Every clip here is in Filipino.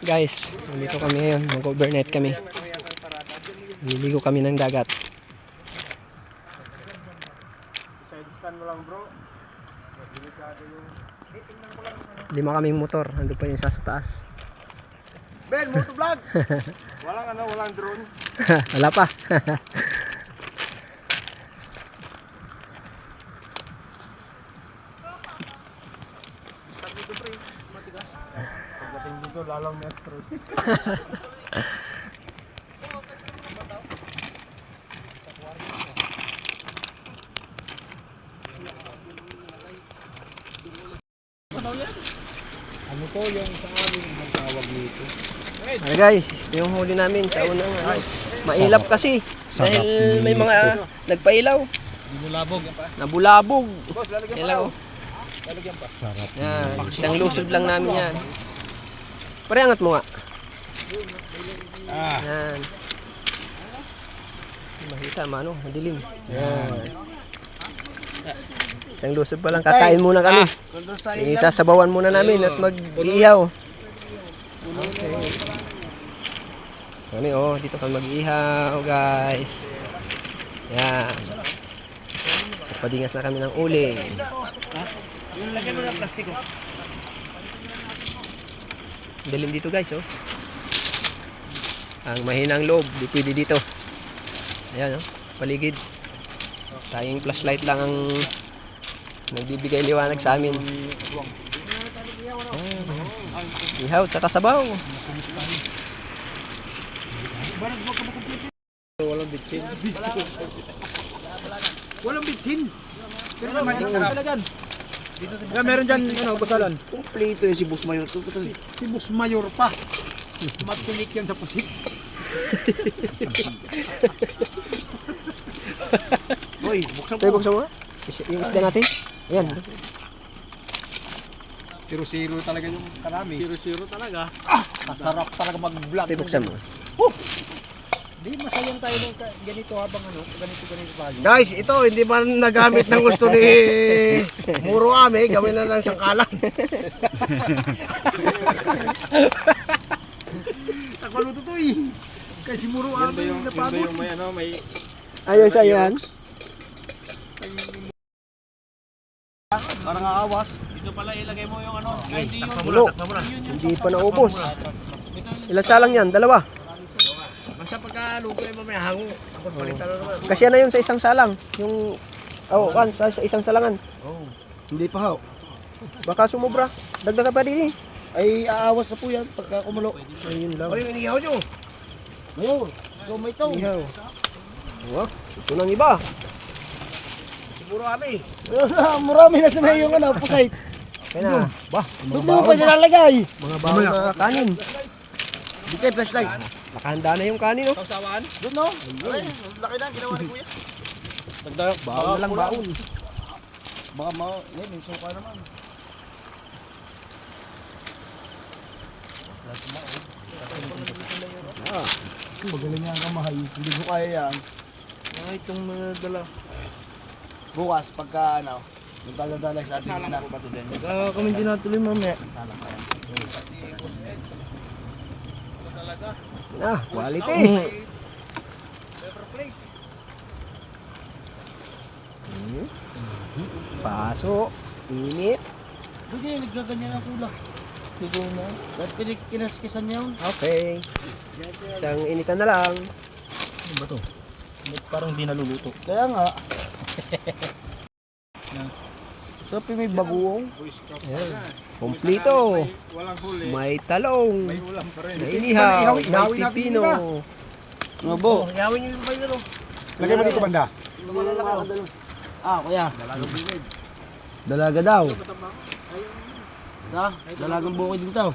Guys, nandito kami ngayon. Mag-overnight kami. Nililigo kami ng dagat. Lima kaming motor. Nandun pa yung isa sa taas. Ben, motovlog! Walang drone. Wala pa. Pagdating dito, lalong may stress. Ano po yung sa amin ang tawag nito? Ano guys, yung huli namin sa unang mailap kasi. Dahil may mga nagpailaw. Nabulabog. Ilaw. Sarap. Yan, isang lusod lang namin yan. Pare, angat mo nga. Yan. Makita, mano, madilim. Yan. Isang lusod pa lang, kakain muna kami. Isasabawan muna namin at mag-iihaw. Okay. Kami, dito kami mag-iihaw, guys. Yan. Padingas na kami ng uling. Lagyan mo ng plastiko. Dalim dito guys, Ang mahinang loob, di pwede dito. Ayan, paligid. Tayong flashlight lang ang nagbibigay liwanag sa amin. Ihaw, tsaka sabaw. Walang bitsin. Walang bitsin. Pero magic sarap. Yeah, meron dyan, basalan. Kompleto yung si Boss Mayor. Si Boss Mayor pa. Matulik yan sa pusik. Boy, buksan Tayo mo. buksan mo nga. Yung isda natin. Ayan. Zero-zero talaga yung karami. Zero-zero talaga. Masarap talaga mag-vlog. Tayo buksan mo. Di masayang tayo ng ganito habang ganito tayo. Guys, ito hindi man nagamit ng gusto ni Muro Ame, gawin na ng sangkalan. Takwaluto to Kasi Muro Ame yung napagod. Yung may Ayun siya yan. Parang aawas. Dito pala ilagay mo yung Bulo. Hindi pa naubos. Ilan salang yan? Dalawa. Basta pagkaluto ay mamaya hango. Ako palitan na naman. Kasi ano yun sa isang salang? Yung, sa isang salangan. Hindi pa ho. Baka sumubra. Dagdagan pa din eh. Ay aawas na po yan pagka kumulo. Ayun lang. O yung inihaw nyo. Mayor, ikaw may ito. Ihaw. Ito ng iba. Muro Ame. Marami na sana yung pusay. Kaya na. Doon mo pa nilalagay. Mga bawang na kanin. Dito yung flashlight. Nakahanda na yung kanin, Sawsawaan. Doon no? Ay, laki na ginawa ni Kuya. Dagdag. Baon na lang baon. Baka yan, yung suka naman. Magaling yan kamahay. Hindi ko kaya yan. Itong mga dala. Bukas pagka yung dala-dala sa ating anak. Kami din natuloy mamaya. Quality. Paso. Init. Hindi, nagkaganyan ang kulak. Dito na. Ba't kinaskisan niya yun? Okay. Isang initan na lang. Ano ba to? Parang di naluluto. Kaya nga. Sarap yung may bagoong. Ayan. Komplito. Walang huli. May talong. May ulam pa rin. May inihaw. Ihawin May natin pipino. Ano bo? Yawin niyo yung bayo. Lagay mo dito banda. Kuya. Dalaga daw. Dalagang buko dito.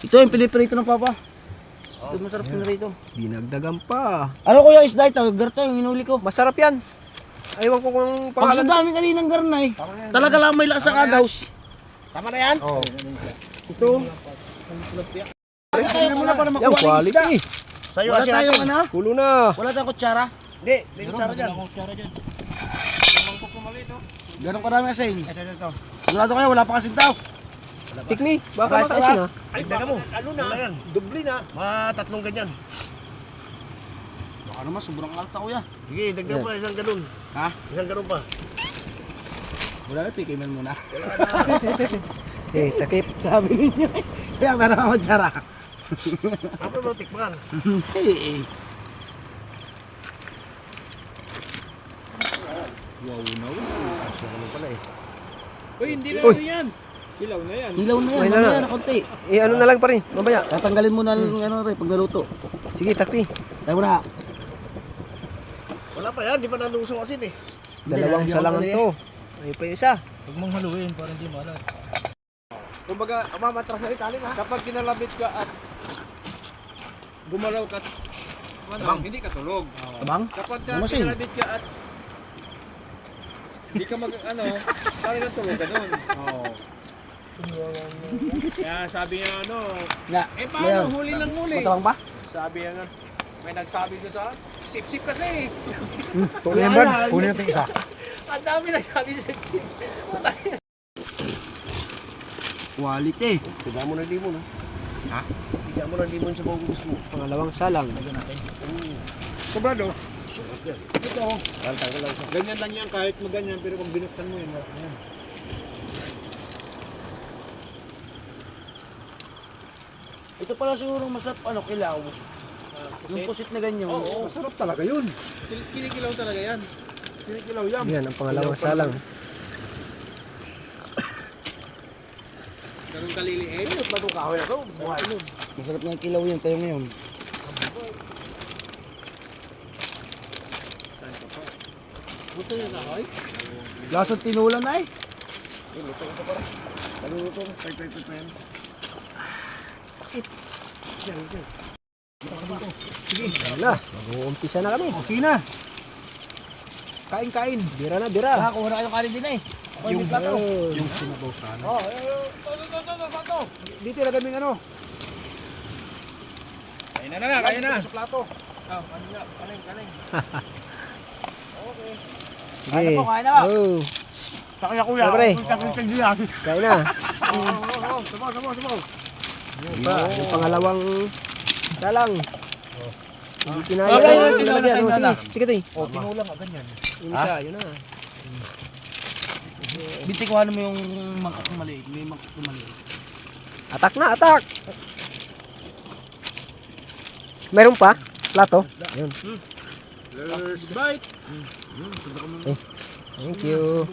Ito yung piniprito ng papa. Ito masarap pinirito. Dinagdagan pa. Ano kuya isda ito? Garto yung hinuli ko. Masarap yan. Aywan ko kung Pag sa pangalan. dami kaninang garnay. Talaga lang may lasa agaws. Tama na yan? Oh. Ito. Sino mo na para Yan, makuha ng isda? quality. Sa'yo Wala kasi tayong natin. Kulo na. Wala tayong kutsara. Hindi, may kutsara dyan. Ganun karami kasi. Ito. Sigurado kayo, wala pa kasing tao. Tikmi, baka Rice makaasin na. ha. Ay, Dagdagan mo. ano na? Wala yan. Dubli na. Tatlong ganyan. Baka naman, sobrang alta kuya. Sige, dagdag pa isang ganun. Ha? Isang ganun pa. Wala na, tikiman muna. Eh, takip. Sabi ninyo. Kaya meron ako dyan Ako mo tikman. Wow, no. Asya ka pala eh. Uy, hindi na Uy. ano yan. Hilaw na yan. Hilaw na yan, Wala mamaya na. na konti. Eh, ano na lang pa rin, mamaya. Tatanggalin mo na yung ano rin pag naluto. Sige, takpi. Tayo mo na. Wala pa yan, di pa nalusong asin eh. Dalawang salangan to. Ay pa yung isa. Huwag mong haluin para hindi maalat. Kumbaga, Mamatras na rin kanin ha. kapag kinalabit ka at gumalaw ka, hindi ka tulog. Tabang? Kapag Lumasin. kinalabit ka at hindi ka parang tulog ka doon. Oo. Kaya sabi niya Nga. paano huli ng huli? Matabang ba? Sabi niya may nagsabi doon sa sip-sip kasi. Tuloy yan, Brad. Punin natin isa. Ang dami nagsabi sip-sip. Quality. Tiga mo na limon ha. Ha? Tiga mo na limon sa bawang gusto mo. Pangalawang salang. Sobrado. Sarap yan. Ito. Tanggal lang siya. Ganyan lang yan kahit maganyan pero kung binuksan mo yun, yan. Ito pala siguro masarap kilaw. Yung pusit na ganyan. Oo, Masarap talaga yun. Kinikilaw talaga yan. Kinikilaw yan. Yan, ang pangalawang salang. Ganun kaliliit. Ano ba itong kahoy na ito? Buhay. Masarap ng kilaw yan tayo ngayon. Gusto niya kahoy? Lasang tinulan na eh. Luto ito para. Naluto na. Pay pa yan. Yan, yan. Wala, mag-uumpisa na kami. Sige na. Kain. Bira na, bira. Nakakuha na kayong kanin din eh. Ako yung plato. Yung sinabaw sana. Oh, Dito na kaming ano. Kain na. Kain na. Sa plato. Kanin. Sige. kain na ba? Oh, Takaya kuya. Siyempre. Kakintag diyan. kain na. Sabaw. Yung pangalawang salang. Hindi kinaya. Okay, Ay, okay, nalagyan. okay, Oh, sige, okay. sige, toy. Oh, tinulang ka ganyan. Yung isa, yun na. Binti ko mo yung mangkok na maliit. May mangkok na maliit. Atak na, atak! Meron pa? Plato? Yun. First bite. Thank you.